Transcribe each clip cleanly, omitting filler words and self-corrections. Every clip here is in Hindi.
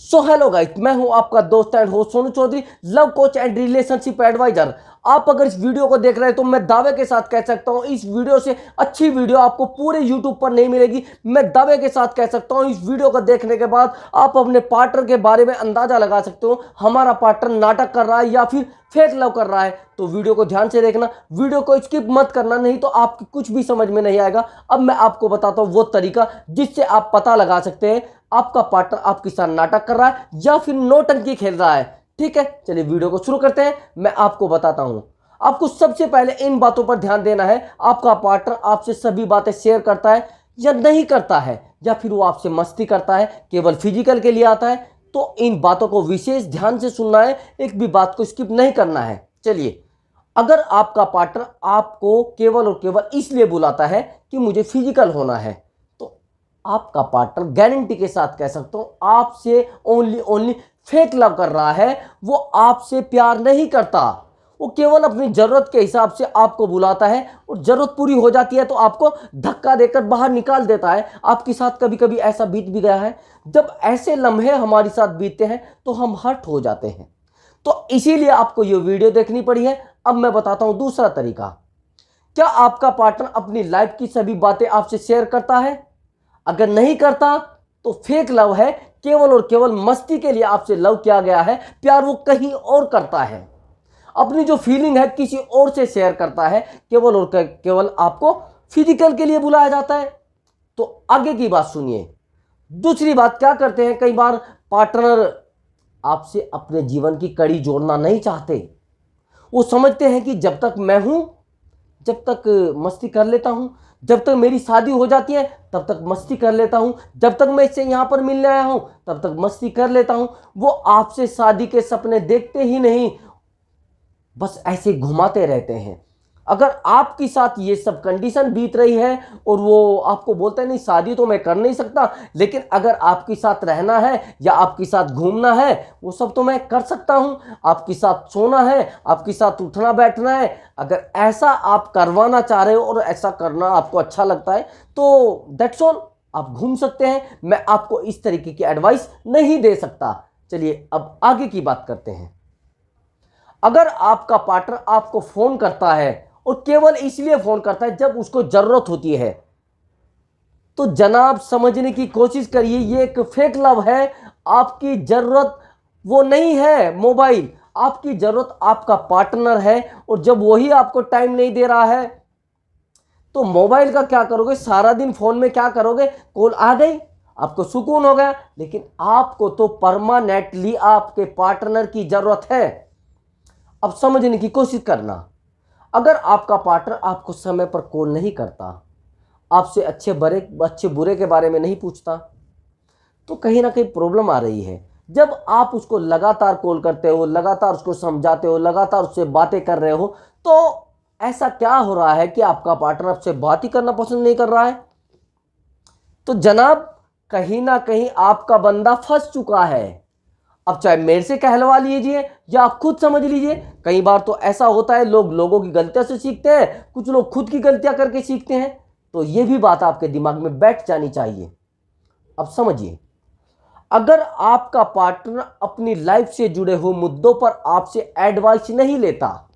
सो हेलो गाइस, मैं हूं आपका दोस्त and host Sonu Chaudhary, love coach and relationship advisor. आप अगर इस वीडियो को देख रहे हैं तो मैं दावे के साथ कह सकता हूं इस वीडियो से अच्छी वीडियो आपको पूरे यूट्यूब पर नहीं मिलेगी। मैं दावे के साथ कह सकता हूं इस वीडियो को देखने के बाद आप अपने पार्टनर के बारे में अंदाजा लगा सकते हो हमारा पार्टनर नाटक कर रहा है या फिर फेक लव कर रहा है। तो वीडियो को ध्यान से देखना, वीडियो को स्किप मत करना, नहीं तो आपकी कुछ भी समझ में नहीं आएगा। अब मैं आपको बताता हूं वो तरीका जिससे आप पता लगा सकते हैं आपका पार्टनर आपके साथ नाटक कर रहा है या फिर नौटंकी खेल रहा है। ठीक है, चलिए वीडियो को शुरू करते हैं। मैं आपको बताता हूं। आपको सबसे पहले इन बातों पर ध्यान देना है, आपका पार्टनर आपसे सभी बातें शेयर करता है या नहीं करता है, या फिर वो आपसे मस्ती करता है, केवल फिजिकल के लिए आता है। तो इन बातों को विशेष ध्यान से सुनना है, एक भी बात को स्किप नहीं करना है। चलिए, अगर आपका पार्टनर आपको केवल और केवल इसलिए बुलाता है कि मुझे फिजिकल होना है, तो आपका पार्टनर गारंटी के साथ कह सकता हूं आपसे ओनली फेक लव कर रहा है। वो आपसे प्यार नहीं करता, वो केवल अपनी जरूरत के हिसाब से आपको बुलाता है और जरूरत पूरी हो जाती है तो आपको धक्का देकर बाहर निकाल देता है। आपके साथ कभी कभी ऐसा बीत भी गया है। जब ऐसे लम्हे हमारे साथ बीतते हैं तो हम हर्ट हो जाते हैं। तो इसीलिए आपको ये वीडियो देखनी पड़ी है। अब मैं बताता हूं दूसरा तरीका। क्या आपका पार्टनर अपनी लाइफ की सभी बातें आपसे शेयर करता है? अगर नहीं करता तो फेक लव है, केवल और केवल मस्ती के लिए आपसे लव किया गया है। प्यार वो कहीं और करता है, अपनी जो फीलिंग है किसी और से शेयर करता है, केवल और केवल आपको फिजिकल के लिए बुलाया जाता है। तो आगे की बात सुनिए। दूसरी बात, क्या करते हैं कई बार पार्टनर आपसे अपने जीवन की कड़ी जोड़ना नहीं चाहते। वो समझते हैं कि जब तक मैं हूं जब तक मस्ती कर लेता हूं, जब तक मेरी शादी हो जाती है तब तक मस्ती कर लेता हूं, जब तक मैं इससे यहां पर मिलने आया हूं तब तक मस्ती कर लेता हूं। वो आपसे शादी के सपने देखते ही नहीं, बस ऐसे घुमाते रहते हैं। अगर आपके साथ ये सब कंडीशन बीत रही है और वो आपको बोलते हैं नहीं शादी तो मैं कर नहीं सकता, लेकिन अगर आपके साथ रहना है या आपके साथ घूमना है वो सब तो मैं कर सकता हूं, आपके साथ सोना है, आपके साथ उठना बैठना है, अगर ऐसा आप करवाना चाह रहे हो और ऐसा करना आपको अच्छा लगता है तो दैट्स ऑल, आप घूम सकते हैं। मैं आपको इस तरीके की एडवाइस नहीं दे सकता। चलिए अब आगे की बात करते हैं। अगर आपका पार्टनर आपको फोन करता है और केवल इसलिए फोन करता है जब उसको जरूरत होती है, तो जनाब समझने की कोशिश करिए, ये एक फेक लव है। आपकी जरूरत वो नहीं है मोबाइल, आपकी जरूरत आपका पार्टनर है। और जब वही आपको टाइम नहीं दे रहा है तो मोबाइल का क्या करोगे? सारा दिन फोन में क्या करोगे? कॉल आ गई, आपको सुकून हो गया, लेकिन आपको तो परमानेंटली आपके पार्टनर की जरूरत है। अब समझने की कोशिश करना। अगर आपका पार्टनर आपको समय पर कॉल नहीं करता, आपसे अच्छे बुरे के बारे में नहीं पूछता, तो कहीं ना कहीं प्रॉब्लम आ रही है। जब आप उसको लगातार कॉल करते हो, लगातार उसको समझाते हो, लगातार उससे बातें कर रहे हो, तो ऐसा क्या हो रहा है कि आपका पार्टनर आपसे बात ही करना पसंद नहीं कर रहा है? तो जनाब कहीं ना कहीं आपका बंदा फंस चुका है। अब चाहे मेरे से कहलवा लीजिए या आप खुद समझ लीजिए। कई बार तो ऐसा होता है, लोग लोगों की गलतियों से सीखते हैं, कुछ लोग खुद की गलतियां करके सीखते हैं। तो यह भी बात आपके दिमाग में बैठ जानी चाहिए। अब समझिए, अगर आपका पार्टनर अपनी लाइफ से जुड़े हुए मुद्दों पर आपसे एडवाइस नहीं लेता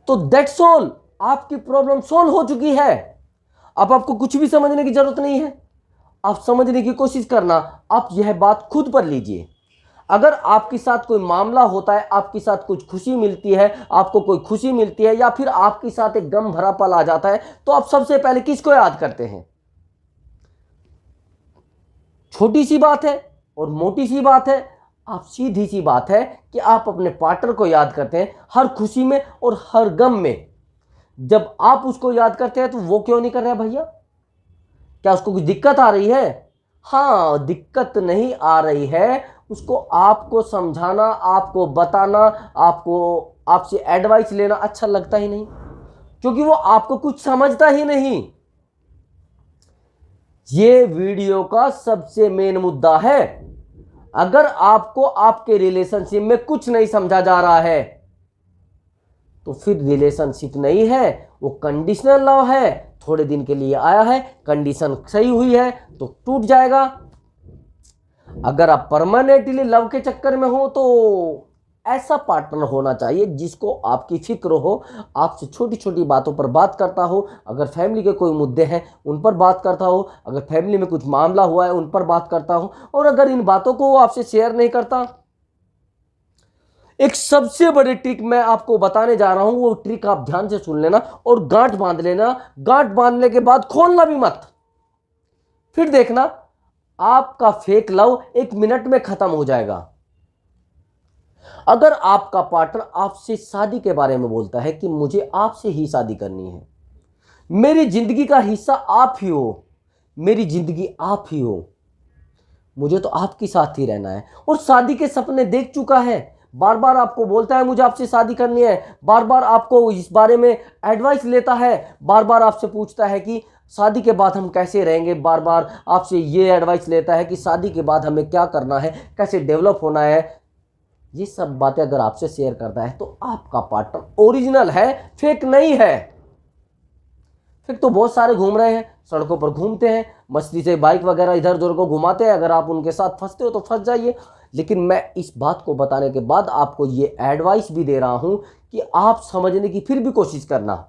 तो दैट्स ऑल, आपकी प्रॉब्लम सॉल्व हो चुकी है। अब आपको कुछ भी समझने की जरूरत नहीं है। आप समझने की कोशिश करना, आप यह बात खुद पर लीजिए। अगर आपके साथ कोई मामला होता है, आपके साथ कुछ खुशी मिलती है, आपको कोई खुशी मिलती है या फिर आपके साथ एक गम भरा पल आ जाता है, तो आप सबसे पहले किसको याद करते हैं? छोटी सी बात है और मोटी सी बात है, आप सीधी सी बात है कि आप अपने पार्टनर को याद करते हैं हर खुशी में और हर गम में। जब आप उसको याद करते हैं तो वो क्यों नहीं कर रहा है भैया? क्या उसको कुछ दिक्कत आ रही है? हाँ, दिक्कत नहीं आ रही है, उसको आपको समझाना, आपको बताना, आपसे एडवाइस लेना अच्छा लगता ही नहीं, क्योंकि वो आपको कुछ समझता ही नहीं। ये वीडियो का सबसे मेन मुद्दा है। अगर आपको आपके रिलेशनशिप में कुछ नहीं समझा जा रहा है तो फिर रिलेशनशिप नहीं है, वो कंडीशनल लव है। थोड़े दिन के लिए आया है, कंडीशन सही हुई है तो टूट जाएगा। अगर आप परमानेंटली लव के चक्कर में हो तो ऐसा पार्टनर होना चाहिए जिसको आपकी फिक्र हो, आपसे छोटी छोटी बातों पर बात करता हो, अगर फैमिली के कोई मुद्दे हैं उन पर बात करता हो, अगर फैमिली में कुछ मामला हुआ है उन पर बात करता हो, और अगर इन बातों को वो आपसे शेयर नहीं करता, एक सबसे बड़ी ट्रिक मैं आपको बताने जा रहा हूं, वो ट्रिक आप ध्यान से सुन लेना और गांठ बांध लेना। गांठ बांधने के बाद खोलना भी मत, फिर देखना आपका फेक लव 1 मिनट में खत्म हो जाएगा। अगर आपका पार्टनर आपसे शादी के बारे में बोलता है कि मुझे आपसे ही शादी करनी है, मेरी जिंदगी का हिस्सा आप ही हो, मेरी जिंदगी आप ही हो, मुझे तो आपके साथ ही रहना है, और शादी के सपने देख चुका है, बार बार आपको बोलता है मुझे आपसे शादी करनी है, बार बार आपको इस बारे में एडवाइस लेता है, बार बार आपसे पूछता है कि शादी के बाद हम कैसे रहेंगे, बार बार आपसे ये एडवाइस लेता है कि शादी के बाद हमें क्या करना है, कैसे डेवलप होना है। ये सब बातें अगर आपसे शेयर करता है तो आपका पार्टनर ओरिजिनल है, फेक नहीं है। फेक तो बहुत सारे घूम रहे हैं, सड़कों पर घूमते हैं, मस्ती से बाइक वगैरह इधर उधर को घुमाते हैं। अगर आप उनके साथ फंसते हो तो फंस जाइए, लेकिन मैं इस बात को बताने के बाद आपको ये एडवाइस भी दे रहा हूं कि आप समझने की फिर भी कोशिश करना।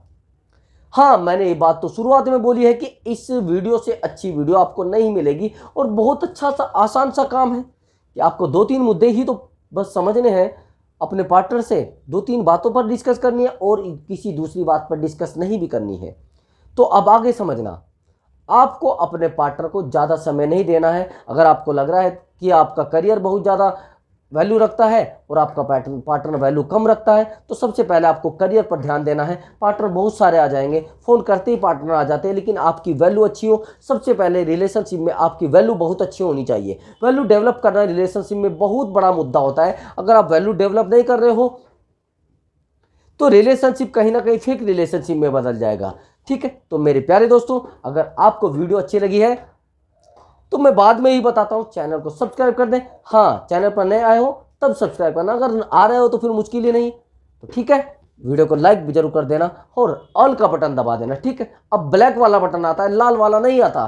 हाँ, मैंने ये बात तो शुरुआत में बोली है कि इस वीडियो से अच्छी वीडियो आपको नहीं मिलेगी, और बहुत अच्छा सा आसान सा काम है कि आपको 2-3 मुद्दे ही तो बस समझने हैं, अपने पार्टनर से 2-3 बातों पर डिस्कस करनी है और किसी दूसरी बात पर डिस्कस नहीं भी करनी है। तो अब आगे समझना, आपको अपने पार्टनर को ज़्यादा समय नहीं देना है। अगर आपको लग रहा है कि आपका करियर बहुत ज़्यादा वैल्यू रखता है और आपका पार्टनर वैल्यू कम रखता है, तो सबसे पहले आपको करियर पर ध्यान देना है। पार्टनर बहुत सारे आ जाएंगे, फ़ोन करते ही पार्टनर आ जाते हैं, लेकिन आपकी वैल्यू अच्छी हो। सबसे पहले रिलेशनशिप में आपकी वैल्यू बहुत अच्छी होनी चाहिए। वैल्यू डेवलप करना रिलेशनशिप में बहुत बड़ा मुद्दा होता है। अगर आप वैल्यू डेवलप नहीं कर रहे हो तो रिलेशनशिप कहीं ना कहीं फेक रिलेशनशिप में बदल जाएगा। ठीक है, तो मेरे प्यारे दोस्तों, अगर आपको वीडियो अच्छी लगी है तो मैं बाद में ही बताता हूं, चैनल को सब्सक्राइब कर दें। हाँ, चैनल पर नए आए हो तब सब्सक्राइब करना, अगर आ रहे हो तो फिर मुश्किल ही नहीं। तो ठीक है, वीडियो को लाइक भी जरूर कर देना और ऑल का बटन दबा देना। ठीक है, अब ब्लैक वाला बटन आता है, लाल वाला नहीं आता।